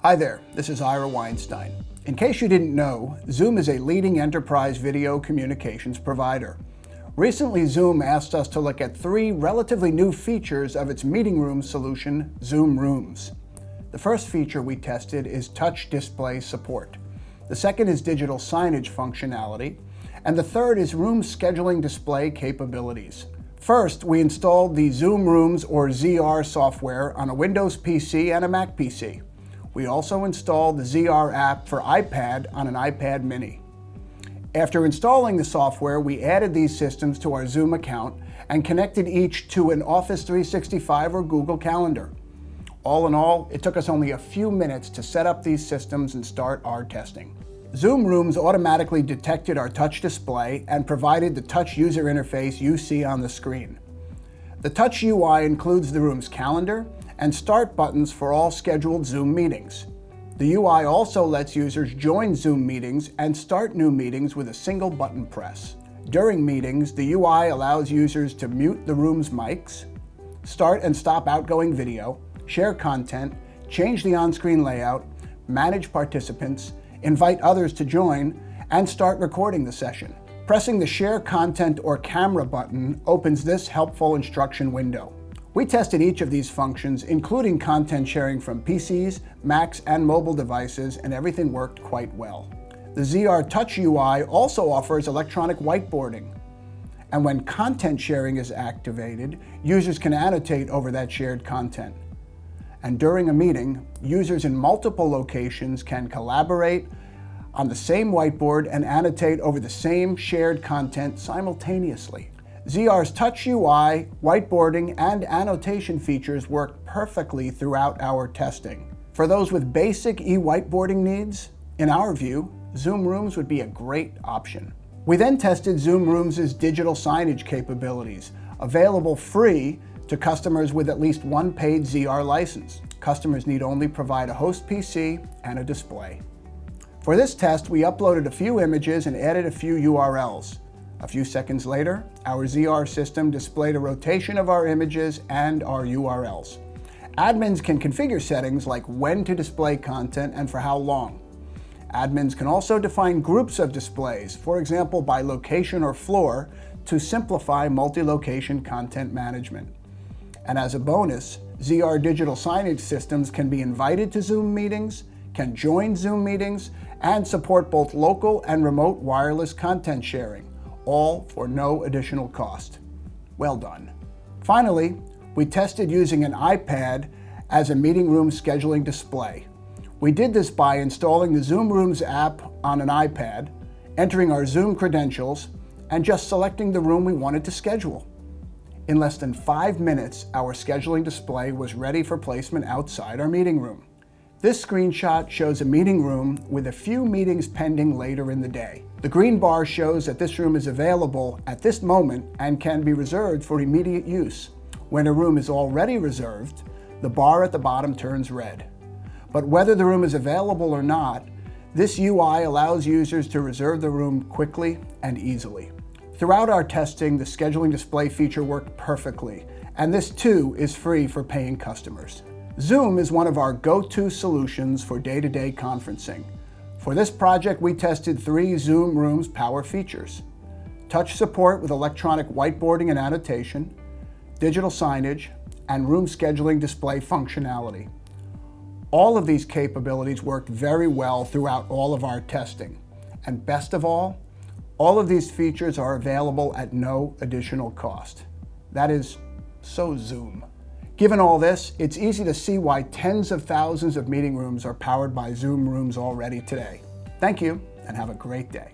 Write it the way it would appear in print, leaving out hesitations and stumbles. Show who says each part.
Speaker 1: Hi there, this is Ira Weinstein. In case you didn't know, Zoom is a leading enterprise video communications provider. Recently, Zoom asked us to look at 3 relatively new features of its meeting room solution, Zoom Rooms. The first feature we tested is touch display support. The second is digital signage functionality. And the third is room scheduling display capabilities. First, we installed the Zoom Rooms or ZR software on a Windows PC and a Mac PC. We also installed the ZR app for iPad on an iPad mini. After installing the software, we added these systems to our Zoom account and connected each to an Office 365 or Google Calendar. All in all, it took us only a few minutes to set up these systems and start our testing. Zoom Rooms automatically detected our touch display and provided the touch user interface you see on the screen. The touch UI includes the room's calendar and start buttons for all scheduled Zoom meetings. The UI also lets users join Zoom meetings and start new meetings with a single button press. During meetings, the UI allows users to mute the room's mics, start and stop outgoing video, share content, change the on-screen layout, manage participants, invite others to join, and start recording the session. Pressing the Share Content or Camera button opens this helpful instruction window. We tested each of these functions, including content sharing from PCs, Macs, and mobile devices, and everything worked quite well. The ZR Touch UI also offers electronic whiteboarding. And when content sharing is activated, users can annotate over that shared content. And during a meeting, users in multiple locations can collaborate on the same whiteboard and annotate over the same shared content simultaneously. ZR's Touch UI, whiteboarding, and annotation features worked perfectly throughout our testing. For those with basic e-whiteboarding needs, in our view, Zoom Rooms would be a great option. We then tested Zoom Rooms' digital signage capabilities, available free to customers with at least one paid ZR license. Customers need only provide a host PC and a display. For this test, we uploaded a few images and added a few URLs. A few seconds later, our ZR system displayed a rotation of our images and our URLs. Admins can configure settings like when to display content and for how long. Admins can also define groups of displays, for example by location or floor, to simplify multi-location content management. And as a bonus, ZR digital signage systems can be invited to Zoom meetings, can join Zoom meetings, and support both local and remote wireless content sharing, all for no additional cost. Well done. Finally, we tested using an iPad as a meeting room scheduling display. We did this by installing the Zoom Rooms app on an iPad, entering our Zoom credentials, and just selecting the room we wanted to schedule. In less than 5 minutes, our scheduling display was ready for placement outside our meeting room. This screenshot shows a meeting room with a few meetings pending later in the day. The green bar shows that this room is available at this moment and can be reserved for immediate use. When a room is already reserved, the bar at the bottom turns red. But whether the room is available or not, this UI allows users to reserve the room quickly and easily. Throughout our testing, the scheduling display feature worked perfectly, and this too is free for paying customers. Zoom is one of our go-to solutions for day-to-day conferencing. For this project, we tested 3 Zoom Rooms power features: touch support with electronic whiteboarding and annotation, digital signage, and room scheduling display functionality. All of these capabilities worked very well throughout all of our testing. And best of all of these features are available at no additional cost. That is so Zoom. Given all this, it's easy to see why tens of thousands of meeting rooms are powered by Zoom Rooms already today. Thank you, and have a great day.